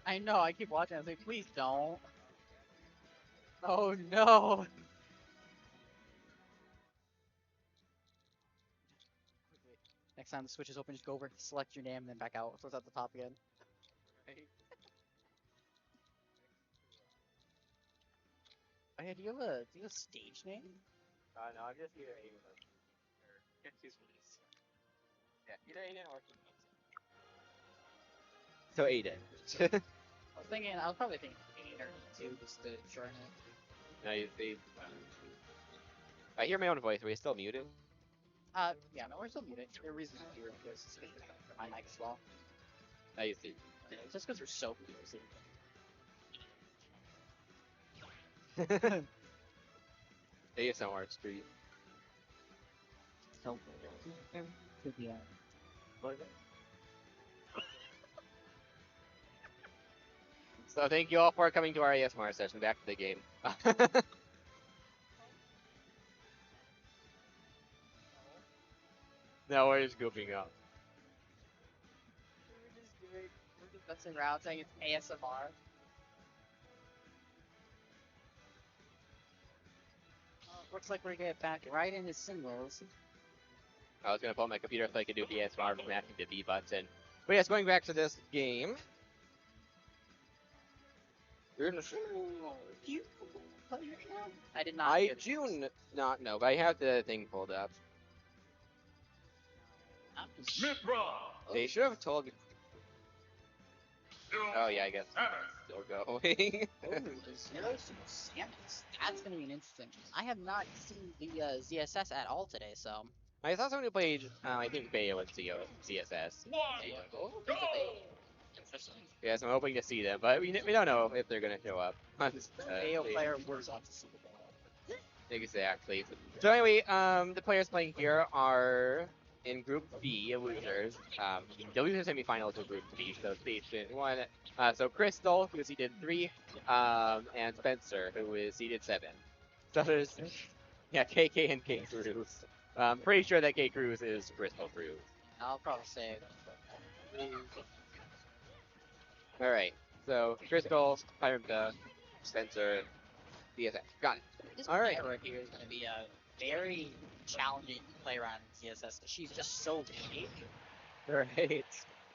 I know. I keep watching. I was like, please don't. Oh no. Next time the switch is open, just go over, select your name, and then back out. So it's at the top again. Oh, yeah, do you have a stage name? No, I'm just either Aiden or choose release. Yeah, either Aiden or so Aiden. I was probably thinking 8 or 2 just to shorten it. No, you see. I hear my own voice. Are we still muted? Yeah, no, we're still muted. There are reasons to hear this. My mic as well. Now you see. Just because we're so close. ASMR Street. So to the So thank you all for coming to our ASMR session. Back to the game. No, we're just goofing up. We're just messing around saying it's ASMR. Looks like we're gonna get back right into symbols. I was gonna pull up my computer so I could do ASMR from mashing the B button. But yes, going back to this game. You're in the I did not. I do not know, but I have the thing pulled up. They should have told me. Oh yeah, I guess still going. That's gonna be an interesting. I have not seen the ZSS at all today, so. I saw someone who played, I think Bayo and CSS. Interesting. Yes, I'm hoping to see them, but we don't know if they're gonna show up. AO player works on to see the Exactly. So anyway, the players playing here are in Group B, losers. The loser semifinals of Group B, so Station 1. So Crystal, who is seeded 3, and Spencer, who is seeded 7. So there's, yeah, KK and K Cruz. I'm pretty sure that K Cruz is Crystal Cruz. I'll probably say. Alright, so Crystal, Pyramida, Spencer, DSX. Got it. This Alright. player right here is going to be a very challenging play around in CSS because she's just so big. Alright.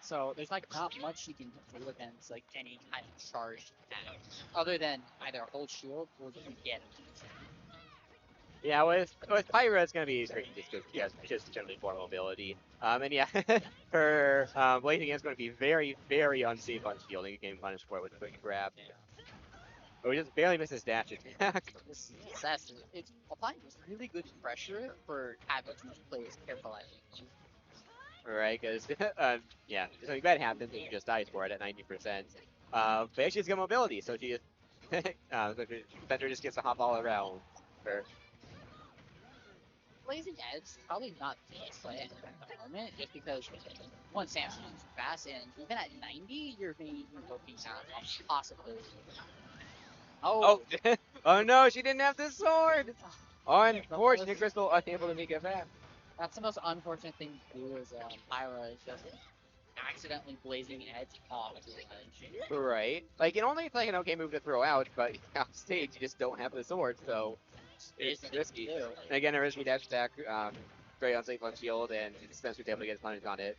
So there's like not much you can do against like any kind of charged attack other than either hold shield or just get. Yeah, with Pyra, it's gonna be tricky just because she has just generally poor mobility. And yeah, her blazing is going to be very, very unsafe on shielding. You can punish for it with a quick grab. But we just barely missed his dash attack. This CSS, it's applying really good pressure for having to play as careful as you can. Right, because yeah, something bad happens and she just dies for it at 90%. But she's got mobility, so she Spencer just gets to hop all around her. Blazing Edge is probably not the play at the moment, just because one Samsung is fast, and even at 90, you're maybe looking at a possibility. Oh, oh no, she didn't have the sword! Unfortunate, Crystal unable to make it back. That's the most unfortunate thing to do is Pyra is just accidentally blazing edge off the edge. Right. Like, it only is like an okay move to throw out, but off stage you just don't have the sword, so it's risky. And again, a risky dash attack very unsafe on shield, and Spencer's able to get punished on it.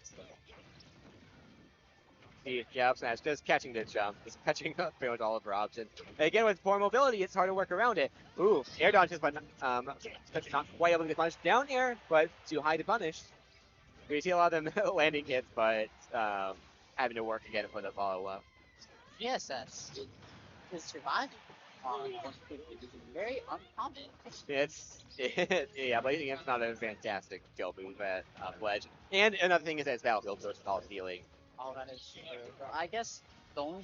Yeah, up smash, just catching the jump, just catching up pretty much all of her options. And again, with poor mobility, it's hard to work around it. Ooh, air dodges, but Spencer not quite able to get punished down air, but too high to punish. We see a lot of them landing hits, but having to work again for the follow-up. GSS is surviving on 150 is very uncommon. Yeah, Blazing Imp's not a fantastic kill move at Ledge. And another thing is that it's Battlefield, so it's all healing. Oh, that is true. But I guess don't.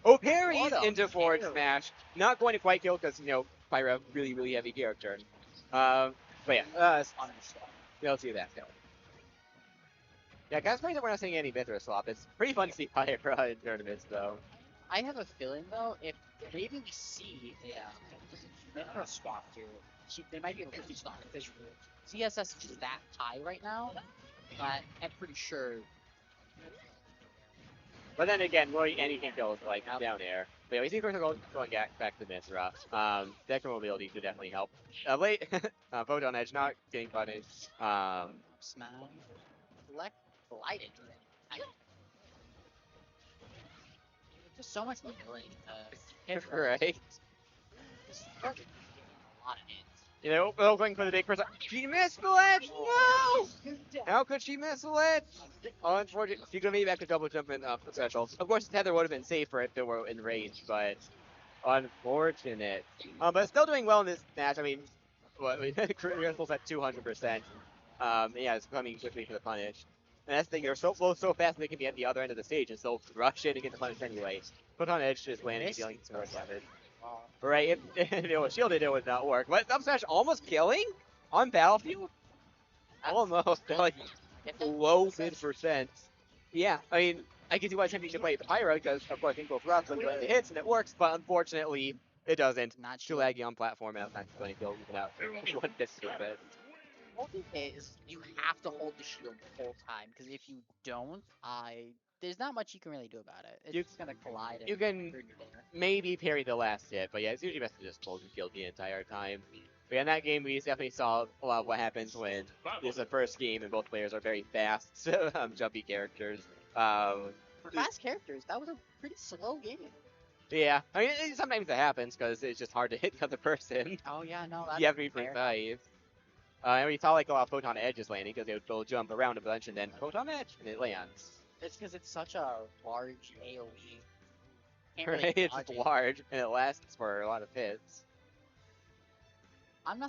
Oh, parries What a into forward parry. smash. Not going to quite kill because, Pyra, really, really heavy character. But yeah, you'll see that kill. Yeah, guys, that we're not seeing any Mithra swap. It's pretty fun to see Pyra in tournaments, though. I have a feeling though, if maybe we see a Mithra swap here, they might be able to stop because CSS is just that high right now. But I'm pretty sure. But then again, really anything kills like down air. But yeah, we see Crystal going back to Mithra. Decker mobility could definitely help. Late Photon Edge not getting punished. Smash. Select glided. Just so much mobility. Right. A lot of hits. Going for the big person. She missed the ledge! No! How could she miss the ledge? Unfortunately, she could have made back to double jump in the special. Of course, Tether would have been safer if they were in range, but unfortunate. But still doing well in this match. I mean, Crystal's at 200%. Yeah, it's coming quickly for the punish. And that's the thing, you're so close so fast they can be at the other end of the stage and still rush in and get the punish anyway. Put on edge, just landing, dealing so much damage. Right, if it was shielded, it would not work. But up smash almost killing on Battlefield? Almost, like, low mid%. Yeah, I mean, I can see why Championship play Pyra, because, of course, Inko Thrust when doing the hits, and it works, but unfortunately, it doesn't. Not too laggy on platform, and that's going to kill even out. One bit. Holding it is you have to hold the shield the whole time, because if you don't, there's not much you can really do about it. It's just gonna collide. You can maybe parry the last hit, but yeah, it's usually best to just hold the shield the entire time. But yeah, in that game, we definitely saw a lot of what happens when this is the first game and both players are very fast, jumpy characters. For fast characters, that was a pretty slow game. Yeah, I mean, sometimes it happens because it's just hard to hit the other person. Oh yeah, no, that's you have to be precise. And we saw like a lot of Photon Edges landing because they would jump around a bunch and then Photon Edge and it lands. It's because it's such a large AoE. Right, it's large and it lasts for a lot of hits. I'm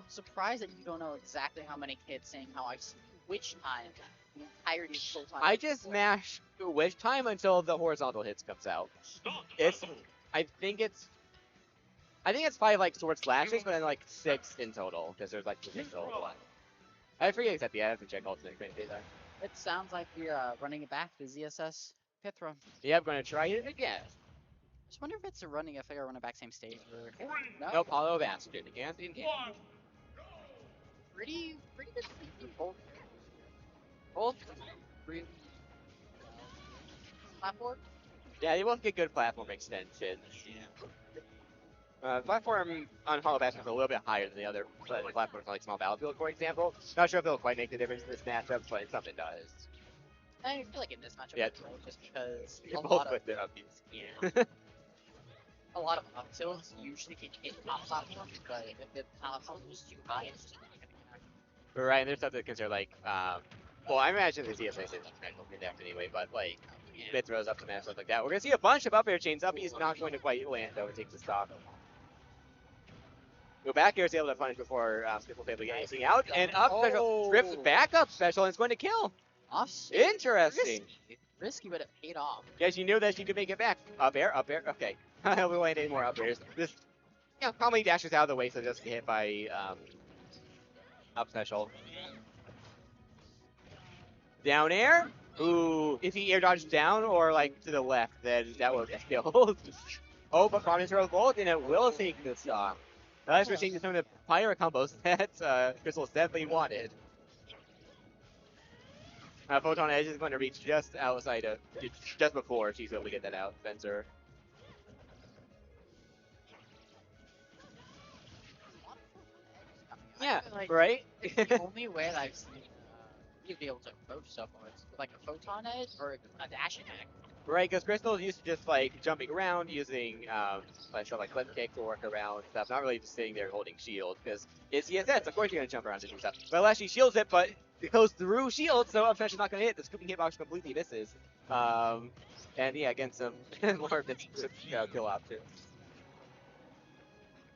surprised that you don't know exactly how many hits and how I've switched time. The entirety of Photon. I just smash Wish Time until the horizontal hits comes out. I think it's 5 like sword slashes, but then like 6 in total because there's like 6 total. I forget exactly. I have to check alternate data. It sounds like we're running it back to ZSS Pithra. Yeah, I'm gonna try it again. Just wonder if it's running if I run it back same stage or no. Nope, Hollow Bastion again. Pretty good people. Both pretty platform. Yeah, you both get good platform extensions. Yeah. Platform on Hollow Bastion is a little bit higher than the other platforms like Small Battlefield, for example. Not sure if it'll quite make the difference in this matchup, but something does. I feel like in this matchup, yeah, just because a lot of the upbeats. Yeah. A lot of up tilts usually can hit top platforms, but if the platform is too high, it's just not gonna Right, and there's stuff that consider like, well, I imagine the ZSA is connect anyway, but like, mid throws up to stuff like that. We're gonna see a bunch of up air chains. Up, he's not going to quite land though. It takes the stock. Go back here is able to punish before Stipple's able to get anything out, and up special trips back up special and it's going to kill. Interesting. Risky, but it paid off. Yes, you knew that she could make it back. Up air, okay. We won't any more up airs. This, probably dashes out of the way so just get hit by up special. Down air. Ooh, if he air dodged down or like to the left, then that would get killed. Oh, but Prominence throws gold and it will take the stock. That's we're seeing some of the Pyra combos that Crystal definitely wanted. Photon Edge is going to reach just outside of, just before she's able to get that out, Spencer. Yeah, right? The only way that I've seen you'd be able to approach someone is with like a photon edge or a dash attack. Right, because Crystal is used to just like jumping around using like stuff like flip kick to work around stuff, not really just sitting there holding shield. Because it's CSS, of course you're gonna jump around to do stuff. But unless she shields it, but it goes through shield, so I'm sure she's not gonna hit. The scooping hitbox completely misses. And yeah, again some more kill options.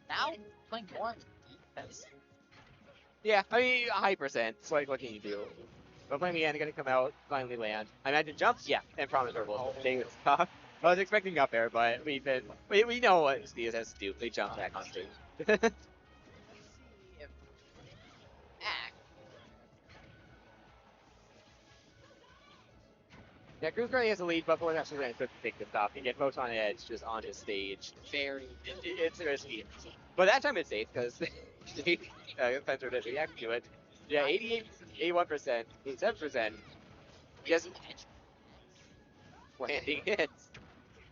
Now playing more defense. Yeah, I mean a high percent. What can you do? But playing the end, gonna come out, finally land. I imagine jumps, yeah, and promise verbal. Staying with top. I was expecting up air, but we know what Steelers has to do. They jump back on stage. Let's see if act. Yeah, Cruz currently has the lead, but we're actually going to take this off. He get Photon Edge just on his stage. Very. It's risky. But that time it's safe, because Spencer did react to it. Yeah, 88, 81%, 87%. Yes, landing hits.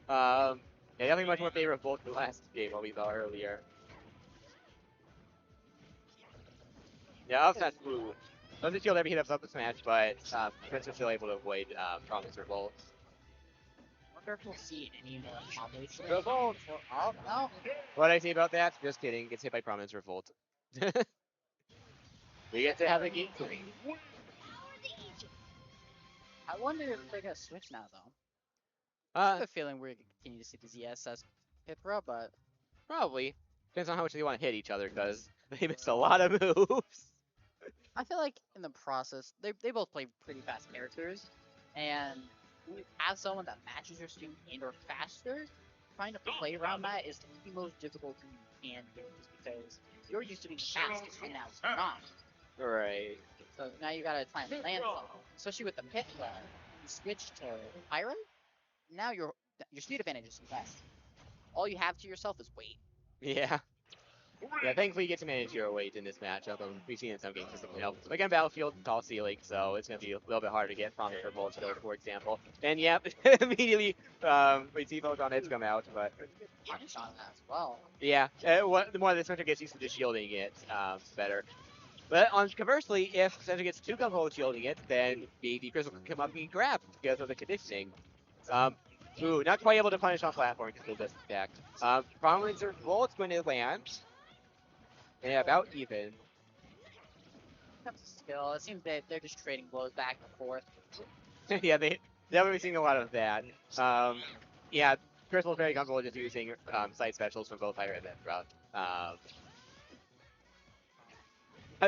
Yeah, definitely much more favorable to the last game, what we saw earlier. Yeah, offset blue. Doesn't shield every hit up the smash, but Spencer's still able to avoid Promise Revolt. I wonder if we'll see any more combos. Revolt! Oh, no. What did I say about that? Just kidding. Gets hit by Promise Revolt. We get to have a game 3. I wonder if they're going to switch now, though. I have a feeling we're going to continue to see the ZSS Pipra, but Probably. Depends on how much they want to hit each other, because they missed a lot of moves. I feel like in the process, they both play pretty fast characters, and when you have someone that matches your student and or faster, trying to play around that is the most difficult thing you can do, just because you're used to being fast, and now you're not. Right. So now you gotta try and land something, especially with the pit you switch to Pyro. Now your speed advantage is less. All you have to yourself is weight. Yeah. Yeah, thankfully you get to manage your weight in this matchup. We've seen in some games this help. Again, Battlefield, tall ceiling, so it's going to be a little bit harder to get Promise or Bullet Killer, for example. And yeah, immediately we see Photon Edge come out, but Punish on that as well. yeah, the more the Spencer gets used to just shielding it, better. But conversely, if Spencer gets too comfortable with shielding it, then maybe Crystal can come up and get grabbed because of the conditioning. Ooh, not quite able to punish on platform because of this attack. Promise or Bullet's going to land. Yeah, about even. Comes to skill. It seems that they're just trading blows back and forth. Yeah, they definitely seen a lot of that. Yeah, Crystal's very comfortable just using side specials from both Hyrule and Route. I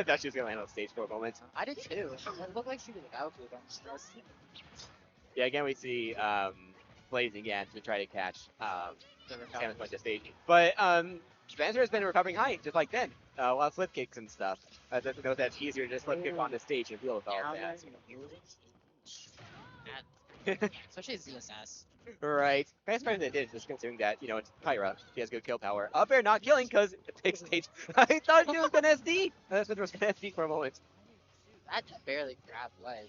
thought she was gonna land on stage for a moment. I did too. It looked like she was about to. Yeah, again we see Blaze again to try to catch Samus point to stage. But Spencer has been recovering high, just like then. A lot of flip kicks and stuff. Doesn't know that's easier to just flip kick on the stage and deal with all of that. Especially ZSS. Right. Kind of surprised they did, just considering that, you know, it's Pyra. She has good kill power. Up air not killing because it takes stage. I thought she was an SD! That's what was an SD for a moment. That just barely grabbed ledge.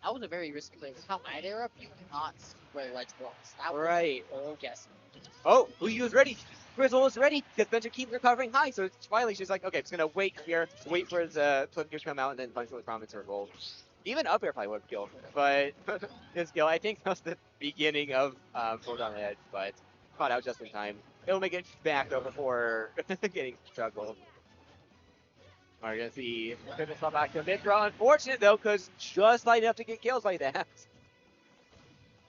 That was a very risky play. With how high they were up, you cannot see where the ledge was. That was Right. all guessing. Oh, Uyu was ready. Grizzle was ready because Spencer keeps recovering high. So finally she's like, okay, I'm just going to wait here, wait for the flip gear to come out, and then punch with Promise or Gold. Even up air probably would have killed, but his skill, I think that was the beginning of Photon Edge, but caught out just in time. It'll make it back though before getting struggled. We're gonna see Pivot spot back to Mithra. Unfortunate though, because just light enough to get kills like that.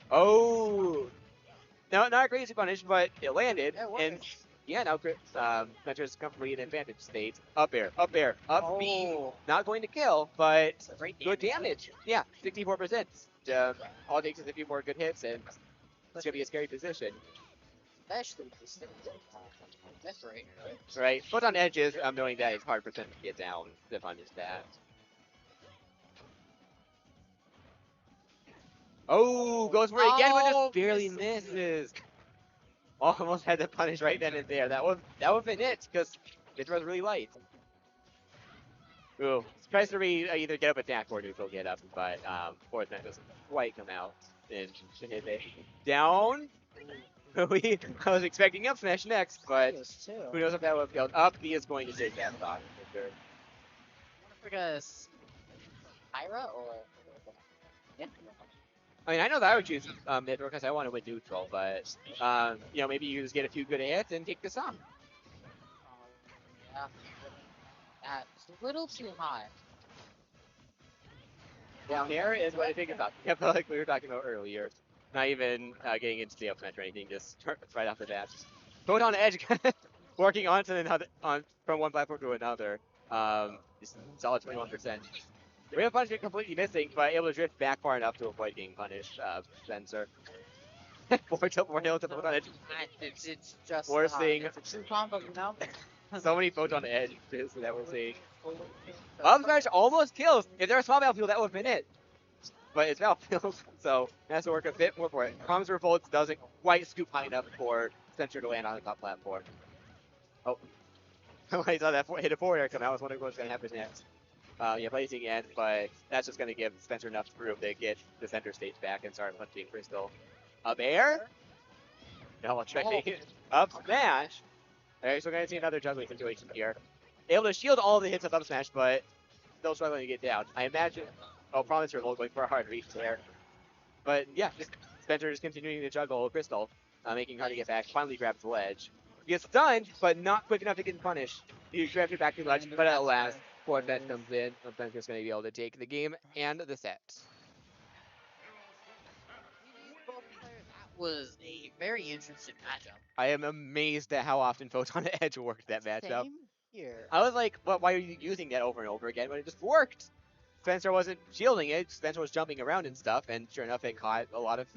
Oh, no, not a crazy punish, but it landed, and yeah, now Spencer's comfortably in advantage state. Up air, up B. Not going to kill, but good damage. Yeah, 64%. All it takes is a few more good hits, and it's gonna be a scary position. Especially this rate. Right. Photon edges, knowing that it's hard for them to get down to punish that. Oh, goes for it again, but just barely misses. Almost had to punish right then and there. That would have been it, because it was really light. Ooh, tries to either get up attack or neutral get up, but fourth net doesn't quite come out. And hit it down. I was expecting up smash next, but who knows if that would have failed. Up B is going to take that stock for sure. because Pyra or yeah. I mean, I know that I would choose mid because I want to win neutral, but maybe you just get a few good hits and take this off. Yeah, that's a little too high. Down here is what I think about. Yeah, but like we were talking about earlier. Not even getting into the up smash or anything, just right off the bat. Both on edge, working onto another, from one platform to another. Just solid 21%. We have punishment completely missing, but able to drift back far enough to avoid getting punished. Spencer. 4-0 to photon edge. It's just Forcing it's a true combo, you know. so many photon edges that we're seeing. Up smash almost kills. If there was small battlefield, that would have been it. But it's battlefield, so it has to work a bit more for it. Promise Revolts doesn't quite scoop high enough for Spencer to land on the top platform. Oh, I saw that hit a forward air come out. I was wondering what was going to happen next. Yeah, placing again, but that's just going to give Spencer enough room to get the center stage back and start punching Crystal. Up air? No, I'll try up smash. Alright, so we're going to see another juggling situation here. Able to shield all the hits of up smash, but still struggling to get down. I imagine. Oh, Promise Revolt going for a hard reach there. But yeah, just Spencer just continuing to juggle Crystal, making hard to get back. Finally grabs the ledge. He gets stunned, but not quick enough to get punished. He grabs it back to the ledge, but at last, Ford Fetch comes in. Spencer's going to be able to take the game and the set. That was a very interesting matchup. I am amazed at how often Photon Edge worked that matchup. Same here. I was like, well, why are you using that over and over again? But it just worked. Spencer wasn't shielding it. Spencer was jumping around and stuff, and sure enough, it caught a lot of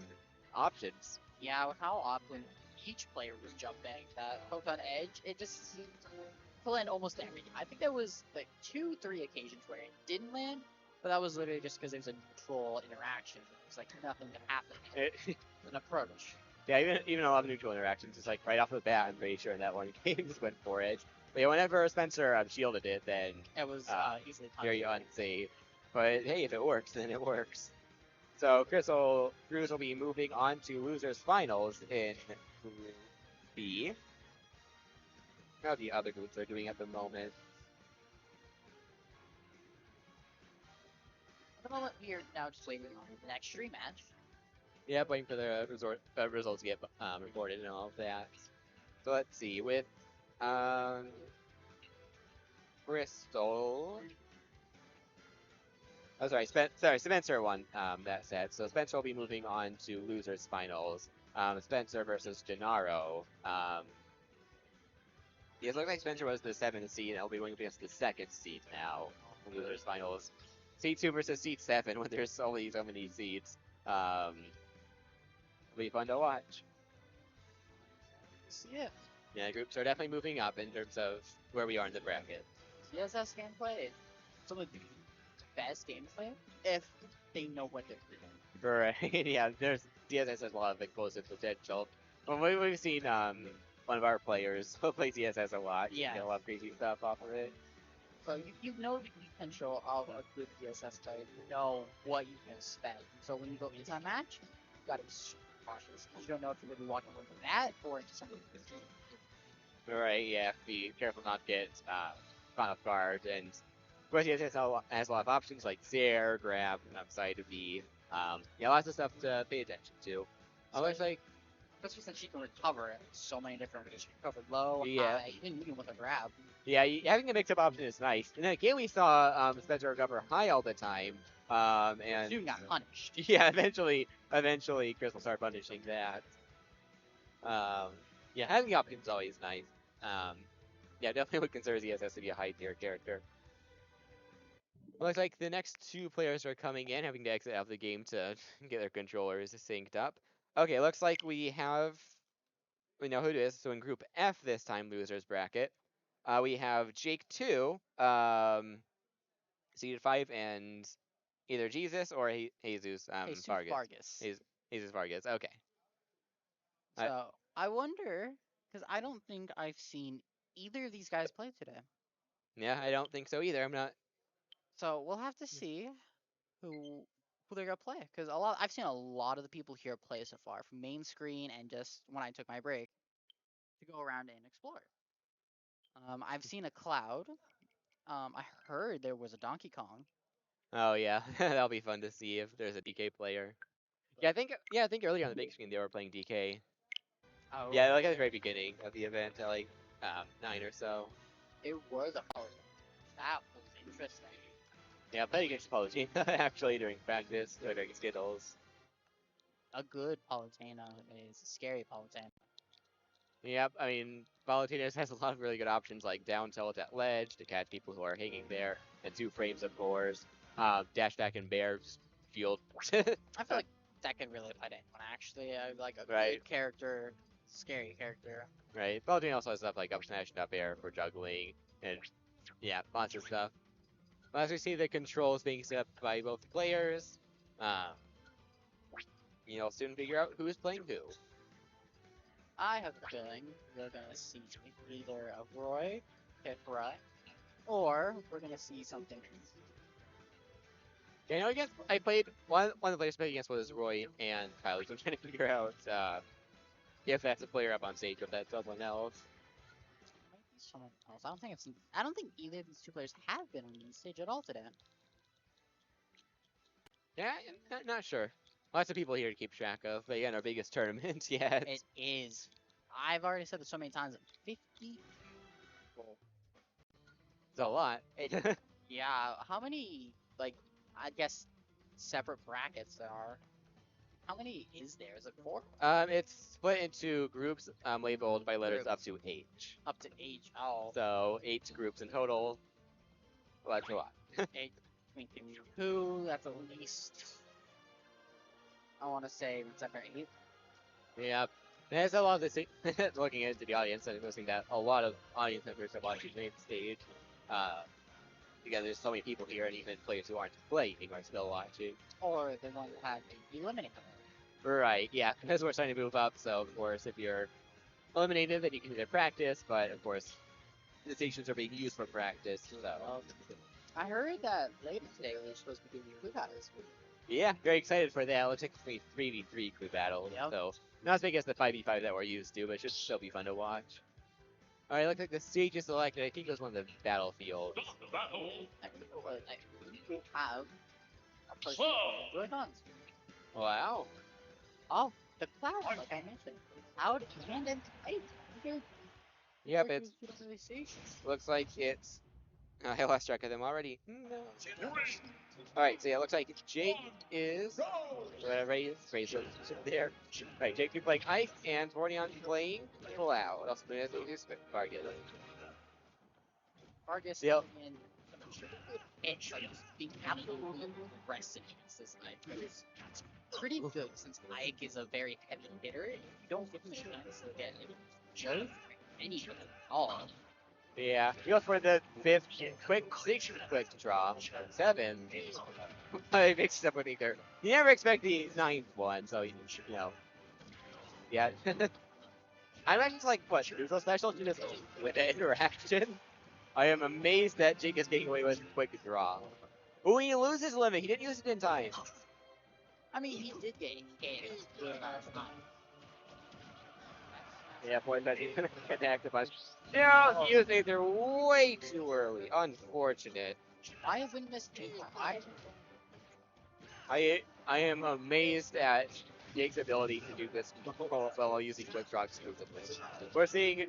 options. Yeah, with how often each player was jumping that Photon Edge, it just seemed to land almost every time. I think there was like 2-3 occasions where it didn't land, but that was literally just because it was a neutral interaction. It was like nothing could happen. An approach. Yeah, even a lot of neutral interactions, just like right off the bat, I'm pretty sure in that one game just went for it. But yeah, whenever Spencer shielded it, then it was easily very unsafe. But hey, if it works, then it works. So Cruz will be moving on to losers finals in Group B. How the other groups are doing at the moment. At the moment, we are now just waiting on the next stream match. Yeah, waiting for the results to get reported and all of that. So let's see, with Crystal. Oh, sorry, Spencer won that set. So Spencer will be moving on to losers finals. Spencer versus Gennaro. It looks like Spencer was the 7th seed, and he'll be going against the 2nd seed now in losers finals. Seed 2 versus seed 7 when there's only so many seeds. It'll be fun to watch. Yeah. Yeah, groups are definitely moving up in terms of where we are in the bracket. CSS gameplay, some of the best gameplay if they know what they're doing. Right. Yeah, CSS has a lot of explosive potential. Well, we've seen one of our players play CSS a lot. You get a lot of crazy stuff off of it. So you know the potential of a good CSS player. You know what you can expect. So when you go into a match, you gotta be super cautious. You don't know if you're gonna be walking away from that or into something different. Right, yeah, be careful not to get caught off guard. And of course, CSS has a lot of options like Zare, Grab, Side B. Yeah, lots of stuff to pay attention to. Looks like especially since she can recover in so many different ways. She can recover low, high, even with a grab. Yeah, having a mix-up option is nice. And then again, we saw Spencer recover high all the time. And soon got punished. Yeah, eventually, Chris will start punishing that. Yeah, having the option is always nice. Yeah, definitely would consider ZSS to be a high tier character. Looks like the next 2 players are coming in, having to exit out of the game to get their controllers synced up. Okay, looks like we know who it is. So in Group F this time, losers bracket, we have Jake 2, seeded 5, and either Jesus or Jesus Vargas. Jesus Vargas. Okay. So I wonder, because I don't think I've seen either of these guys play today. Yeah, I don't think so either. I'm not. So we'll have to see who they're gonna play, because I've seen a lot of the people here play so far from main screen and just when I took my break to go around and explore. I've seen a Cloud. I heard there was a Donkey Kong. Oh yeah, that'll be fun to see if there's a DK player. I think earlier on the big screen they were playing DK. Oh, Yeah, like at the very beginning of the event at like 9 or so. it was a power. That was interesting. Yeah, I played against Apology actually during practice, during Skittles. A good Palutena is a scary Palutena. Yep, I mean, Valentinos has a lot of really good options like down tilt at ledge to catch people who are hanging there, and 2 frames of course. Dash back and bear, just shield. I feel like that can really apply to anyone. Actually, I like a Right. good character, scary character. Right, Valentino also has stuff like up smash and up air for juggling, and yeah, monster stuff. But as we see the controls being set up by both players, um, you'll soon figure out who's playing who. I have a feeling we're gonna see either a Roy, Kefra, or we're gonna see something. Yeah, against I played one of the players I played against was Roy and Kylie, so I'm trying to figure out if that's a player up on stage or if that's someone else. Might be someone else. I don't think either of these two players have been on the stage at all today. Yeah, not sure. Lots of people here to keep track of, but again, our biggest tournament yet. It is. I've already said this so many times. 50 people. It's a lot. Yeah. How many? Like, I guess separate brackets there are. How many is there? Is it 4? It's split into groups labeled by letters up to H. Up to H. Oh. So 8 groups in total. Well, that's a lot. 8 between 2. That's at least. I want to say what's that, 8? Yep. There's a lot of this looking into the audience and noticing that a lot of audience members are watching the main stage. Because there's so many people here, and even players who aren't playing are still watching. Or the one that had eliminated. Right, yeah, because we're starting to move up, so of course, if you're eliminated, then you can do practice, but of course, the stations are being used for practice, so. I heard that later today we were supposed to be doing clue battles. Yeah, very excited for that. Looks like it's going to be 3v3 clue battle, Yep. so not as big as the 5v5 that we're used to, but it should still be fun to watch. Alright, looks like the stage is selected. I think it was one of the battlefields. We have a person join on. Wow. Oh, the cloud, like I mentioned. Cloud and then ice. Yep, it looks like it's. I lost track of them already. No. Alright, so yeah, it looks like Jake is. Whatever he is, phrase there. Alright, Jake be playing Ike and Vordion playing Cloud. Also known as Vargas. Vargas Yep. and being absolutely aggressive against this Ike. It's pretty good since Ike is a very heavy hitter. You don't give him a chance to get just anything at all. Yeah, he goes for the 5th quick 6th quick draw. 7. I mixed up with either. You never expect the 9th one, so you know. Yeah. I'm actually like, what, neutral special to just with the interaction? I am amazed that Jake is getting away with quick draw. Oh, he loses limit. He didn't use it in time. I mean, he did get hit a good amount of time. Yeah, boy, that he's gonna connect a bunch. Yeah, he used either way too early. Unfortunate. I have been missed I am amazed at Jake's ability to do this while using quick draw exclusively. We're seeing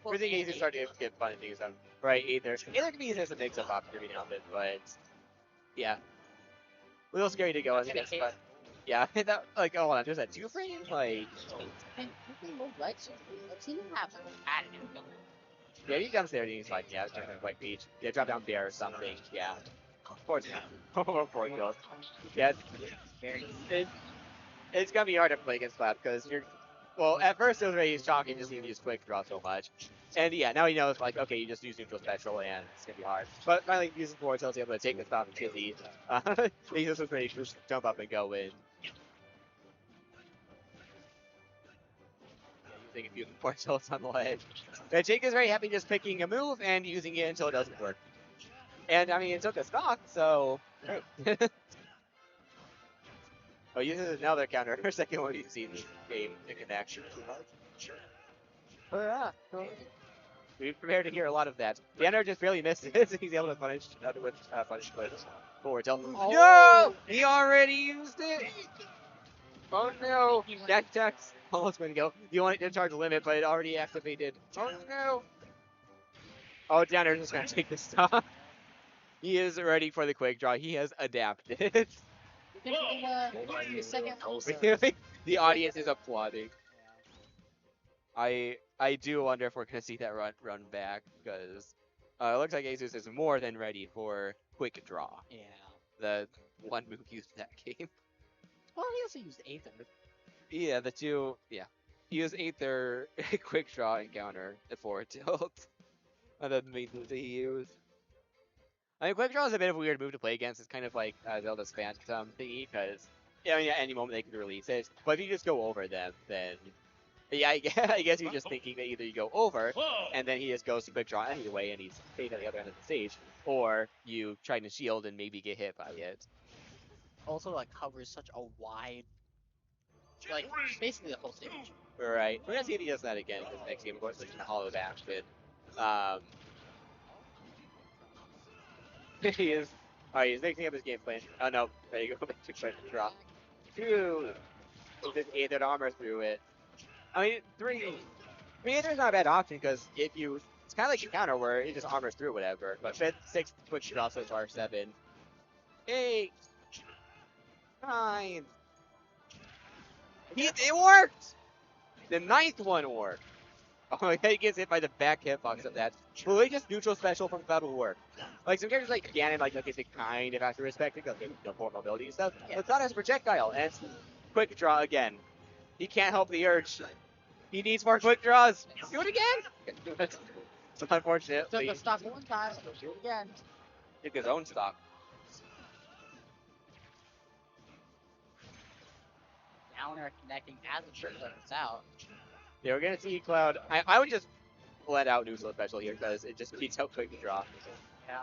we're seeing Ace starting to get fun things done. Right, either can be used as a mix-up opportunity on it, but yeah. A little scary to go on this, but yeah, that, like, oh, hold on, there's that 2-frame? Like, yeah, he comes there and he's like, yeah, like beach. Yeah, drop down bear or something, yeah. Poor Ghost. Yeah, it's gonna be hard to play against Cloud because you're, well, at first it was ready, he's talking, just need to use quick draw so much. And yeah, now he knows, like, okay, you just use neutral special and it's gonna be hard. But finally, using forward tilt, he's able to take this off Kizzy. He's just ready to just jump up and go in. Using a few forward tilts on the ledge. But Jake is very happy just picking a move and using it until it doesn't work. And I mean, it took a stock, so. Oh, uses another counter. Second one you've seen in the game to connect. Be prepared to hear a lot of that. Banner just barely misses. He's able to punish with forward tilt. Oh. No! He already used it! Oh no! That attack's almost going to go. You want it to charge the limit, but it already activated. Oh no! Oh, Downer just going to take the stock. He is ready for the quick draw. He has adapted. Second. The audience is applauding. I do wonder if we're gonna see that run back because it looks like Asus is more than ready for quick draw. Yeah. The one move used that game. Well, he also used Aether. Yeah, the two. Yeah, he used Aether, quick draw, and counter the forward tilt. And the main moves that he used. I mean, quick draw is a bit of a weird move to play against. It's kind of like Zelda's Phantom thingy because I mean, at any moment they could release it. But if you just go over them, then yeah, I guess you're just thinking that either you go over, and then he just goes to quick draw anyway, and he's staying on the other end of the stage, or you try to shield and maybe get hit by it. Also, like, covers such a wide, like, basically the whole stage. Right. We're gonna see if he does that again in this next game. Of course, it's gonna hollow back, but he is. Alright, he's mixing up his game plan. Oh no, there you go. Back to quick draw. Two. Just Aether armor through it. I mean, three. I mean, Aether's not a bad option because if you, it's kind of like a counter where it just armors through whatever. But fifth, sixth, quick draw so far, 7, 8, 9. It worked. The ninth one worked. Oh, yeah, he gets hit by the back hitbox of that. Well, they just neutral special from that will work. Like some characters like Ganon, like they kind of have to respect it because they have mobility and stuff. Yeah. But it's not as projectile, and it's quick draw again. He can't help the urge. He needs more quick draws. Do it again. It's unfortunate. Took a stock one time, do it again. Took his own stock. Downer connecting as it turns out. Yeah, we're gonna see Cloud. I would just let out neutral special here because it just beats out quick draw. Yeah.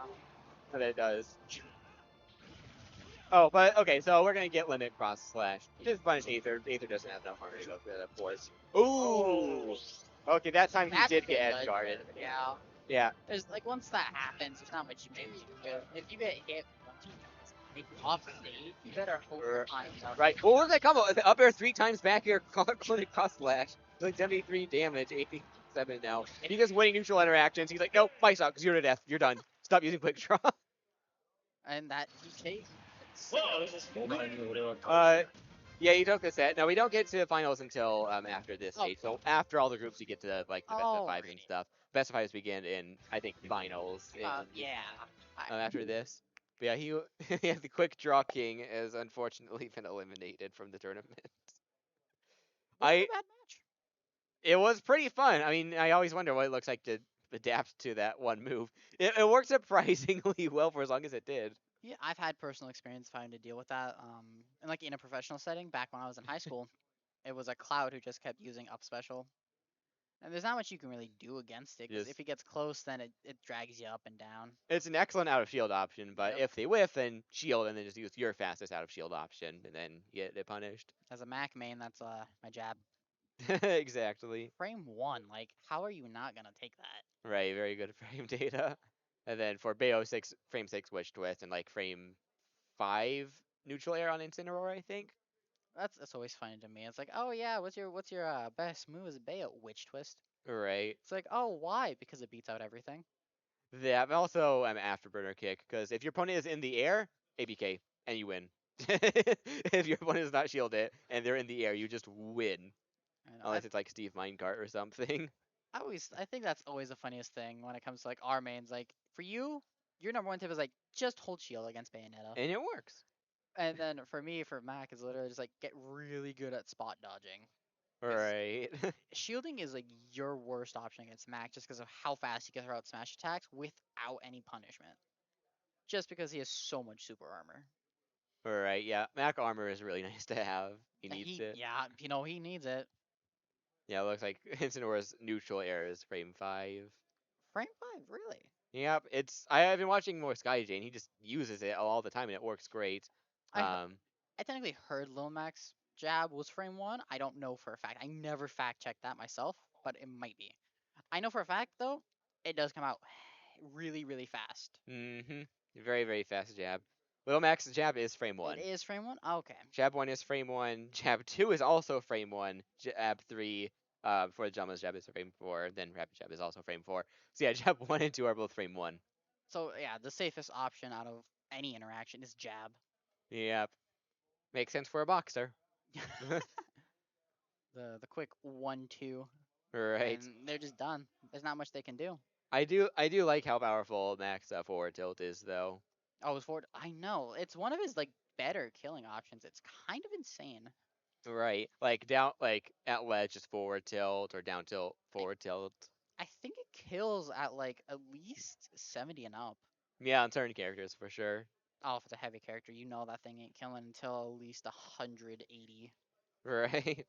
And it does. Oh, but okay, so we're gonna get limit cross slash. Just punish Aether. Aether doesn't have enough armor to go through that force. Ooh. Okay, that time he That's did get good. edge guarded. Yeah. Yeah. There's like once that happens, there's not much you can do. If you get hit off stage, you better hope your time's up. Right. What was that combo? The up air 3 times back air clinic cross slash. It's like 73 damage, 87 now. And he's just winning neutral interactions. He's like, nope, fight out, because you're to death. You're done. Stop using quick draw. And that he Yeah, he took the set. No, we don't get to the finals until after this Oh. stage. So after all the groups, you get to the like the best of Oh, 5 and stuff. Best of 5s begin in I think finals. In, yeah. after this. But yeah, he yeah, the quick draw king has unfortunately been eliminated from the tournament. Wasn't a bad match. It was pretty fun. I mean, I always wonder what it looks like to adapt to that one move. It worked surprisingly well for as long as it did. Yeah, I've had personal experience having to deal with that. And like in a professional setting, back when I was in high school, it was a Cloud who just kept using up special. And there's not much you can really do against it, because Yes. if he gets close, then it drags you up and down. It's an excellent out of shield option, but Yep. if they whiff, then shield and then just use your fastest out of shield option, and then you get it punished. As a Mac main, that's my jab. Exactly. Frame 1, like, how are you not gonna take that? Right, very good frame data. And then for Bayo 6, frame 6 Witch Twist, and like frame 5 neutral air on Incineroar, I think. That's always funny to me. It's like, oh yeah, what's your best move as a Bayo? Witch Twist. Right. It's like, oh, why? Because it beats out everything. Yeah, but also Afterburner kick, because if your opponent is in the air, ABK, and you win. If your opponent is not shielded and they're in the air, you just win. I know, Unless it's like Steve Minecart or something. I think that's always the funniest thing when it comes to like our mains. Like for you, your number one tip is like just hold shield against Bayonetta. And it works. And then for me, for Mac, is literally just like get really good at spot dodging. Right. Shielding is like your worst option against Mac just because of how fast he can throw out smash attacks without any punishment. Just because he has so much super armor. Right, yeah. Mac armor is really nice to have. He needs it. Yeah, he needs it. Yeah, it looks like Incineroar's neutral air is frame 5. Frame 5, really? Yep, I've been watching more Sky Jane. He just uses it all the time and it works great. I technically heard Lil Mac's jab was frame 1. I don't know for a fact. I never fact checked that myself, but it might be. I know for a fact though, it does come out really, really fast. Mm-hmm. Very, very fast jab. Little Max's jab is frame It 1. is frame 1? Okay. Jab 1 is frame 1. Jab 2 is also frame 1. Jab 3 for the Jama's jab is frame 4. Then rapid jab is also frame 4. So yeah, jab 1 and 2 are both frame 1. So yeah, the safest option out of any interaction is jab. Yep. Makes sense for a boxer. The quick 1-2, Right. and they're just done. There's not much they can do. I do like how powerful Max forward tilt is though. Oh, his forward. I know it's one of his like better killing options. It's kind of insane. Right. Like down like at ledge just forward tilt or down tilt forward tilt. I think it kills at like at least 70 and up. Yeah, on certain characters for sure. Oh, if it's a heavy character, you know that thing ain't killing until at least 180. Right.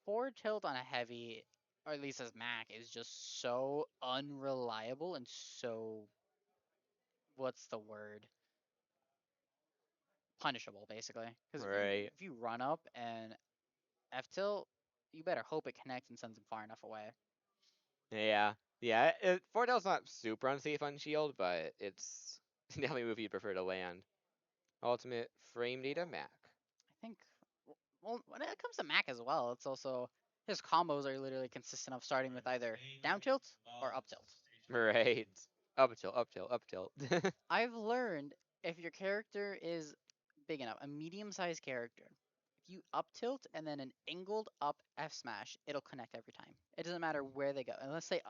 Forward tilt on a heavy, or at least as Mac, is just so unreliable and so, what's the word? Punishable, basically. Because Right. if you run up and F tilt, you better hope it connects and sends him far enough away. Yeah. Yeah. Forward tilt's not super unsafe on shield, but it's definitely a move you'd prefer to land. Ultimate frame data Mac. I think, well, when it comes to Mac as well, it's also his combos are literally consistent of starting with either down tilt or up tilt. Right. Up tilt, up tilt, up tilt. I've learned if your character is big enough, a medium-sized character, if you up tilt and then an angled up F smash, it'll connect every time. It doesn't matter where they go, unless they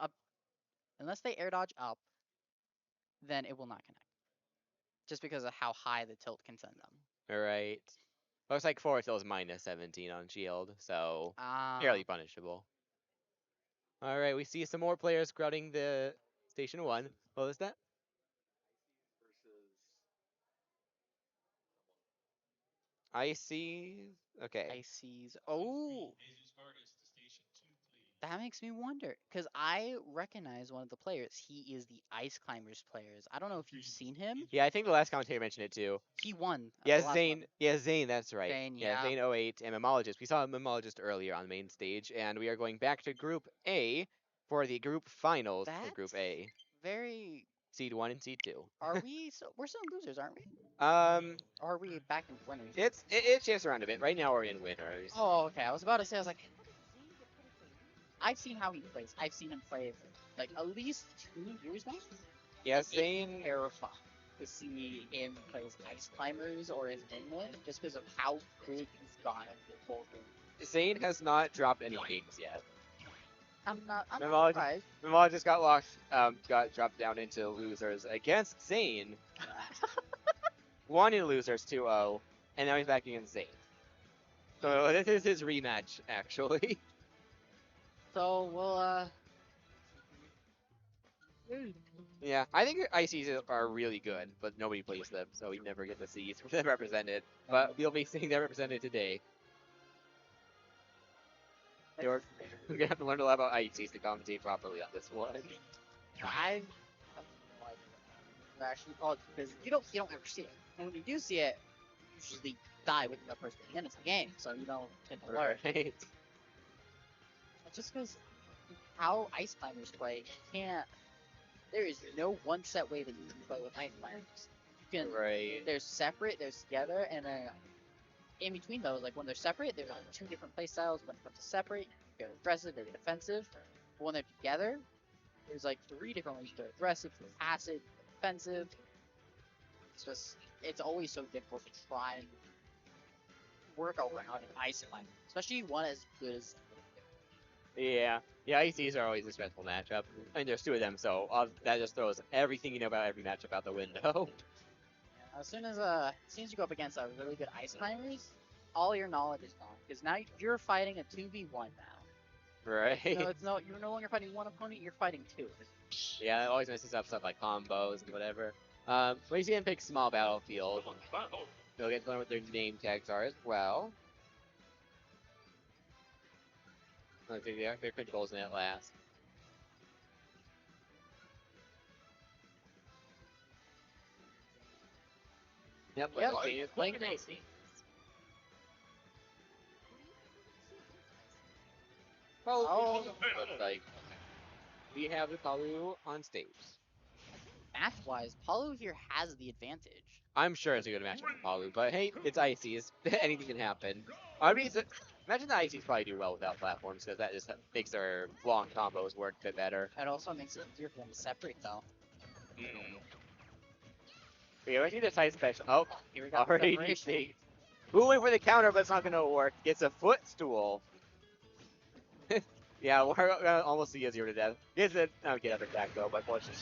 air dodge up, then it will not connect. Just because of how high the tilt can send them. Right. Looks like forward tilt is minus 17 on shield, so fairly punishable. All right, we see some more players crowding the station 1. What was that? Icy. Okay. Ices. Oh, that makes me wonder because I recognize one of the players. He is the Ice Climbers players. I don't know if you've seen him. Yeah, I think the last commentator mentioned it too. He won. Yeah, the last Zane. one. Yeah, Zane. That's right. Zane, Yeah, yeah. Zane 08 and Memologist. We saw a Memologist earlier on the main stage, and we are going back to Group A for the group finals for Group That's A. very. Seed 1 and Seed 2. Are we? So we're still in losers, aren't we? Um, Or are we back in winners? it's just around a bit. Right now we're in winners. Oh, okay. I was about to say. I was like, I've seen how he plays. I've seen him play for like at least 2 years now. Yeah, It's Zane. terrifying to see him play as Ice Climbers or as Inland, just because of how good he's gotten with both games. Zane has not dropped any games yet. I'm not Memologist, surprised. Memologist got locked, got dropped down into losers against Zane. Won in losers 2-0, and now he's back against Zane. So this is his rematch, actually. So we'll Yeah, I think ICs are really good, but nobody plays them, so we never get to see them represented. But we'll be seeing them represented today. We're gonna have to learn a lot about ICs to commentate properly on this one. I actually call it because you don't ever see it, and when you do see it, you usually die within the first 10 minutes of the game, so you don't tend to learn. Right. Just because how Ice Climbers play, you can't. There is no one set way that you can play with Ice Climbers. You can. Right. They're separate, they're together, and then in between those, like when they're separate, there's like 2 different play styles. When it comes to separate, they're aggressive, they're defensive. But when they're together, there's like 3 different ways. They're aggressive, they're passive, they're defensive. It's always so difficult to try and work around an Ice Climber, especially one as good as. Yeah. Yeah, ICs are always a stressful matchup. I mean, there's 2 of them, so that just throws everything you know about every matchup out the window. As soon as you go up against a really good Ice Climbers, all your knowledge is gone because now you're fighting a 2v1 now. Right. You're no longer fighting one opponent, you're fighting 2. Yeah, it always messes up stuff like combos and whatever. When you see them pick small battlefield, you'll get to learn what their name tags are as well. I think their controls in it last. Yep. Playing. Oh. Looks like we have the Palu on stage. Match-wise, Paulo here has the advantage. I'm sure it's a good matchup for Palu, but hey, it's Ices. Anything can happen. I mean, imagine the Ices probably do well without platforms because that just makes their long combos work a bit better. It also makes it easier for them to separate, though. Mm. We already see the side special. Oh, Here we got already separation. see. Who went for the counter, but it's not going to work. Gets a footstool. Yeah, we're almost see a 0 to death. Gets it. Get other back though, but fortunately,